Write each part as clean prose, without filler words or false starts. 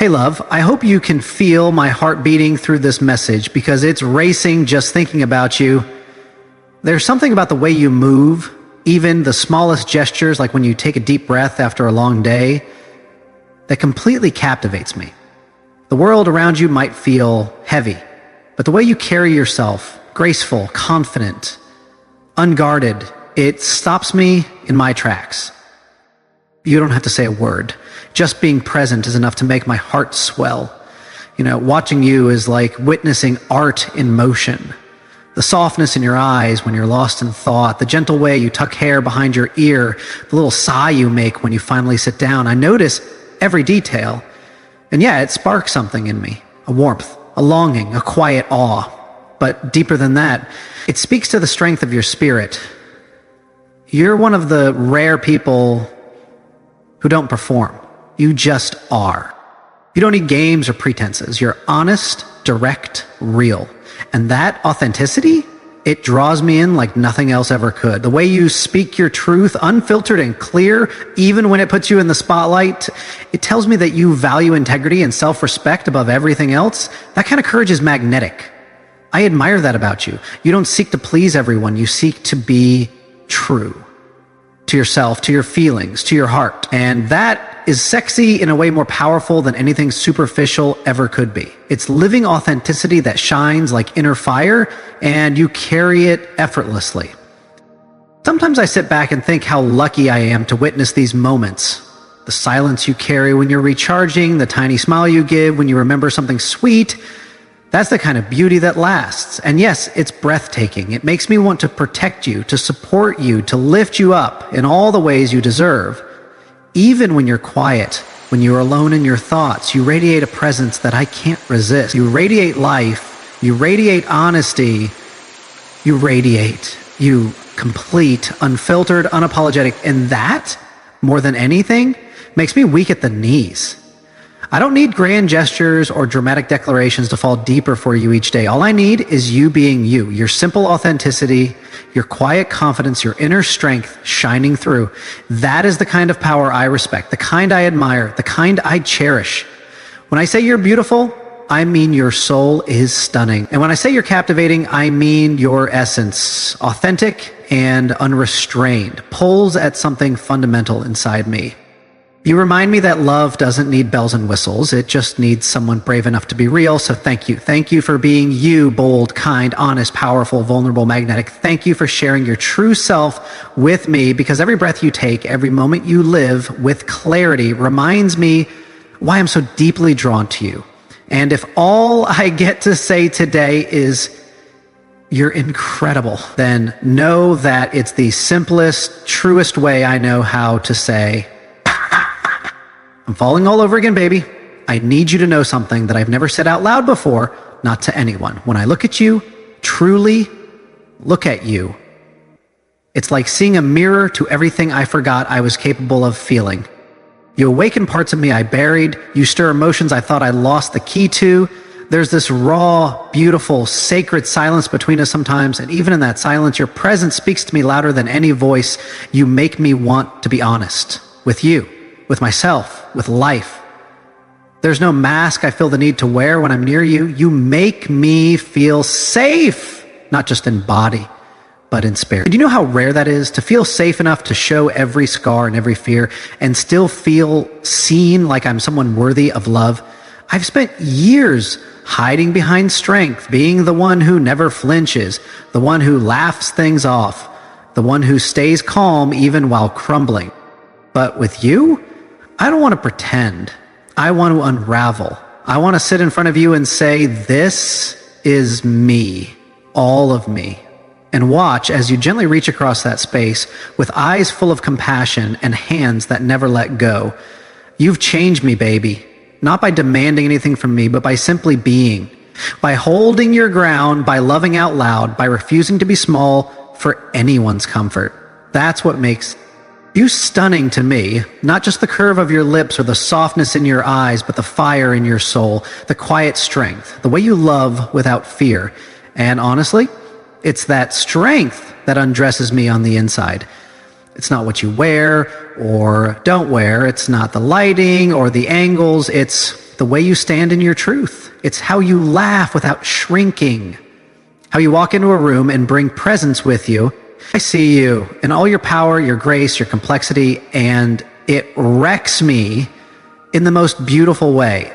Hey love, I hope you can feel my heart beating through this message because it's racing just thinking about you. There's something about the way you move, even the smallest gestures, like when you take a deep breath after a long day, that completely captivates me. The world around you might feel heavy, but the way you carry yourself, graceful, confident, unguarded, it stops me in my tracks. You don't have to say a word. Just being present is enough to make my heart swell. Watching you is like witnessing art in motion. The softness in your eyes when you're lost in thought, the gentle way you tuck hair behind your ear, the little sigh you make when you finally sit down. I notice every detail. And yeah, it sparks something in me. A warmth, a longing, a quiet awe. But deeper than that, it speaks to the strength of your spirit. You're one of the rare people who don't perform. You just are. You don't need games or pretenses. You're honest, direct, real. And that authenticity, it draws me in like nothing else ever could. The way you speak your truth, unfiltered and clear, even when it puts you in the spotlight, it tells me that you value integrity and self-respect above everything else. That kind of courage is magnetic. I admire that about you. You don't seek to please everyone. You seek to be true to yourself, to your feelings, to your heart. And that is sexy in a way more powerful than anything superficial ever could be. It's living authenticity that shines like inner fire, and you carry it effortlessly. Sometimes I sit back and think how lucky I am to witness these moments. The silence you carry when you're recharging, the tiny smile you give when you remember something sweet. That's the kind of beauty that lasts. And yes, it's breathtaking. It makes me want to protect you, to support you, to lift you up in all the ways you deserve. Even when you're quiet, when you're alone in your thoughts, you radiate a presence that I can't resist. You radiate life. You radiate honesty. You radiate. You complete, unfiltered, unapologetic. And that, more than anything, makes me weak at the knees. I don't need grand gestures or dramatic declarations to fall deeper for you each day. All I need is you being you, your simple authenticity, your quiet confidence, your inner strength shining through. That is the kind of power I respect, the kind I admire, the kind I cherish. When I say you're beautiful, I mean your soul is stunning. And when I say you're captivating, I mean your essence, authentic and unrestrained, pulls at something fundamental inside me. You remind me that love doesn't need bells and whistles. It just needs someone brave enough to be real. So thank you. Thank you for being you, bold, kind, honest, powerful, vulnerable, magnetic. Thank you for sharing your true self with me, because every breath you take, every moment you live with clarity reminds me why I'm so deeply drawn to you. And if all I get to say today is you're incredible, then know that it's the simplest, truest way I know how to say, I'm falling all over again, baby. I need you to know something that I've never said out loud before, not to anyone. When I look at you, truly look at you, it's like seeing a mirror to everything I forgot I was capable of feeling. You awaken parts of me I buried. You stir emotions I thought I lost the key to. There's this raw, beautiful, sacred silence between us sometimes, and even in that silence, your presence speaks to me louder than any voice. You make me want to be honest with you, with myself, with life. There's no mask I feel the need to wear when I'm near you. You make me feel safe, not just in body, but in spirit. Do you know how rare that is, to feel safe enough to show every scar and every fear and still feel seen, like I'm someone worthy of love? I've spent years hiding behind strength, being the one who never flinches, the one who laughs things off, the one who stays calm even while crumbling. But with you, I don't want to pretend. I want to unravel. I want to sit in front of you and say, this is me, all of me. And watch as you gently reach across that space with eyes full of compassion and hands that never let go. You've changed me, baby. Not by demanding anything from me, but by simply being. By holding your ground, by loving out loud, by refusing to be small for anyone's comfort. That's what makes you stunning to me. Not just the curve of your lips or the softness in your eyes, but the fire in your soul, the quiet strength, the way you love without fear. And honestly, it's that strength that undresses me on the inside. It's not what you wear or don't wear. It's not the lighting or the angles. It's the way you stand in your truth. It's how you laugh without shrinking. How you walk into a room and bring presence with you. I see you in all your power, your grace, your complexity, and it wrecks me in the most beautiful way.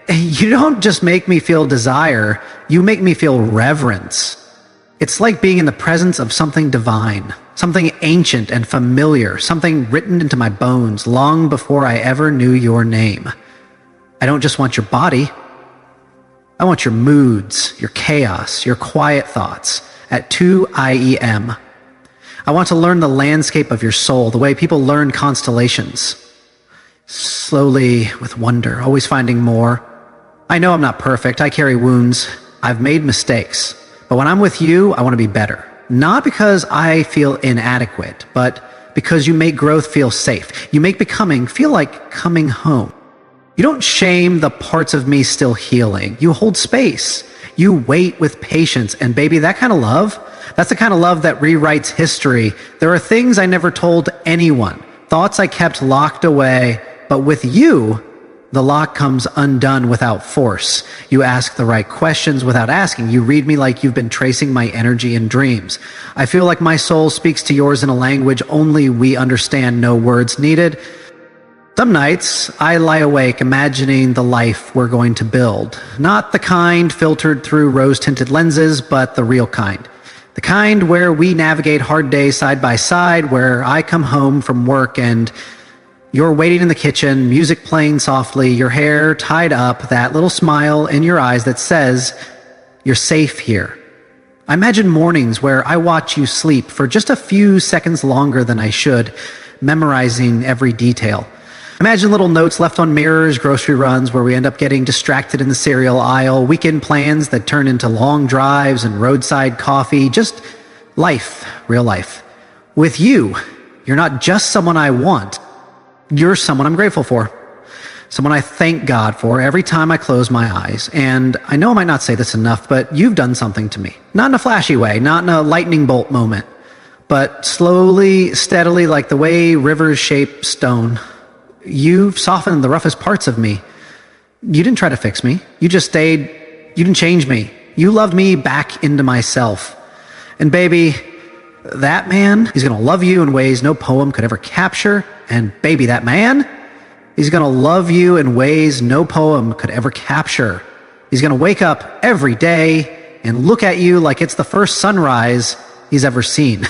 You don't just make me feel desire, you make me feel reverence. It's like being in the presence of something divine, something ancient and familiar, something written into my bones long before I ever knew your name. I don't just want your body. I want your moods, your chaos, your quiet thoughts at 2 IEM. I want to learn the landscape of your soul, the way people learn constellations. Slowly, with wonder, always finding more. I know I'm not perfect. I carry wounds. I've made mistakes. But when I'm with you, I want to be better. Not because I feel inadequate, but because you make growth feel safe. You make becoming feel like coming home. You don't shame the parts of me still healing. You hold space. You wait with patience. And baby, that kind of love, that's the kind of love that rewrites history. There are things I never told anyone, thoughts I kept locked away, but with you, the lock comes undone without force. You ask the right questions without asking. You read me like you've been tracing my energy in dreams. I feel like my soul speaks to yours in a language only we understand, no words needed. Some nights, I lie awake imagining the life we're going to build. Not the kind filtered through rose-tinted lenses, but the real kind. The kind where we navigate hard days side by side, where I come home from work and you're waiting in the kitchen, music playing softly, your hair tied up, that little smile in your eyes that says, you're safe here. I imagine mornings where I watch you sleep for just a few seconds longer than I should, memorizing every detail. Imagine little notes left on mirrors, grocery runs where we end up getting distracted in the cereal aisle, weekend plans that turn into long drives and roadside coffee, just life, real life. With you, you're not just someone I want, you're someone I'm grateful for. Someone I thank God for every time I close my eyes. And I know I might not say this enough, but you've done something to me. Not in a flashy way, not in a lightning bolt moment, but slowly, steadily, like the way rivers shape stone. You've softened the roughest parts of me. You didn't try to fix me. You just stayed. You didn't change me. You loved me back into myself. And baby, that man, he's going to love you in ways no poem could ever capture. And baby, that man, he's going to love you in ways no poem could ever capture. He's going to wake up every day and look at you like it's the first sunrise he's ever seen.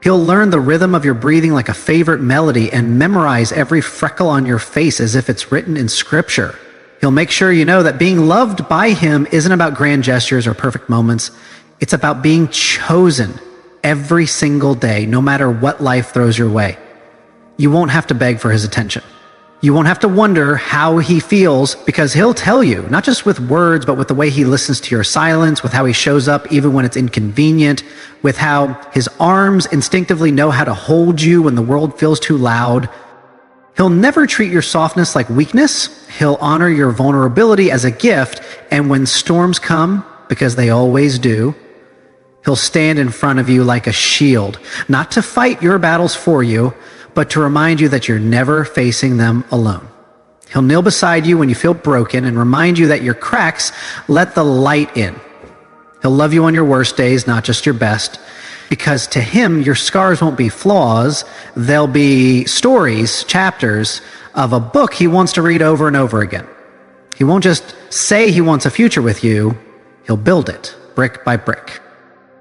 He'll learn the rhythm of your breathing like a favorite melody and memorize every freckle on your face as if it's written in scripture. He'll make sure you know that being loved by him isn't about grand gestures or perfect moments. It's about being chosen every single day, no matter what life throws your way. You won't have to beg for his attention. You won't have to wonder how he feels, because he'll tell you, not just with words, but with the way he listens to your silence, with how he shows up even when it's inconvenient, with how his arms instinctively know how to hold you when the world feels too loud. He'll never treat your softness like weakness. He'll honor your vulnerability as a gift, and when storms come, because they always do, he'll stand in front of you like a shield, not to fight your battles for you, but to remind you that you're never facing them alone. He'll kneel beside you when you feel broken and remind you that your cracks let the light in. He'll love you on your worst days, not just your best, because to him, your scars won't be flaws. They'll be stories, chapters of a book he wants to read over and over again. He won't just say he wants a future with you. He'll build it brick by brick.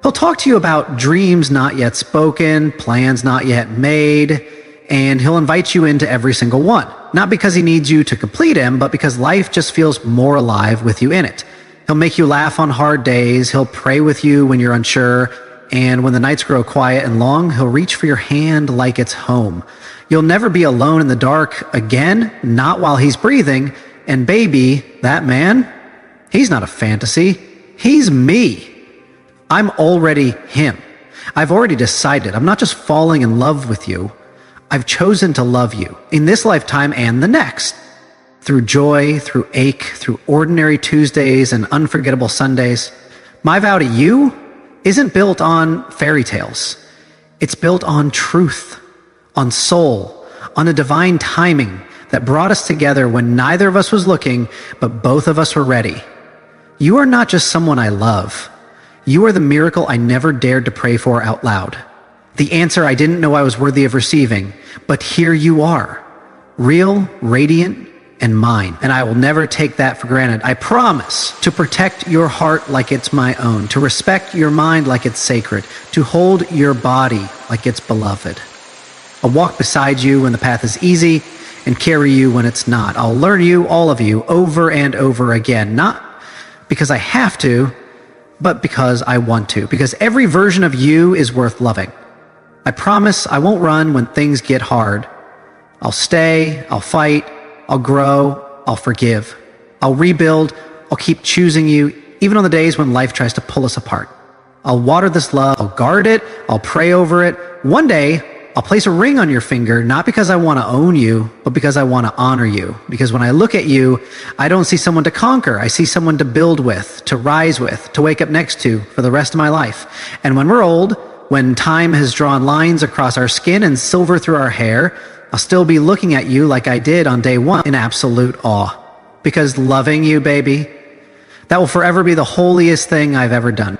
He'll talk to you about dreams not yet spoken, plans not yet made, and he'll invite you into every single one. Not because he needs you to complete him, but because life just feels more alive with you in it. He'll make you laugh on hard days. He'll pray with you when you're unsure. And when the nights grow quiet and long, he'll reach for your hand like it's home. You'll never be alone in the dark again, not while he's breathing. And baby, that man, he's not a fantasy. He's me. I'm already him. I've already decided. I'm not just falling in love with you. I've chosen to love you in this lifetime and the next. Through joy, through ache, through ordinary Tuesdays and unforgettable Sundays. My vow to you isn't built on fairy tales. It's built on truth, on soul, on a divine timing that brought us together when neither of us was looking, but both of us were ready. You are not just someone I love. You are the miracle I never dared to pray for out loud. The answer I didn't know I was worthy of receiving, but here you are, real, radiant, and mine. And I will never take that for granted. I promise to protect your heart like it's my own, to respect your mind like it's sacred, to hold your body like it's beloved. I'll walk beside you when the path is easy and carry you when it's not. I'll learn you, all of you, over and over again, not because I have to, but because I want to, because every version of you is worth loving. I promise I won't run when things get hard. I'll stay, I'll fight, I'll grow, I'll forgive. I'll rebuild, I'll keep choosing you, even on the days when life tries to pull us apart. I'll water this love, I'll guard it, I'll pray over it. One day, I'll place a ring on your finger, not because I want to own you, but because I want to honor you. Because when I look at you, I don't see someone to conquer. I see someone to build with, to rise with, to wake up next to for the rest of my life. And when we're old, when time has drawn lines across our skin and silver through our hair, I'll still be looking at you like I did on day one in absolute awe. Because loving you, baby, that will forever be the holiest thing I've ever done.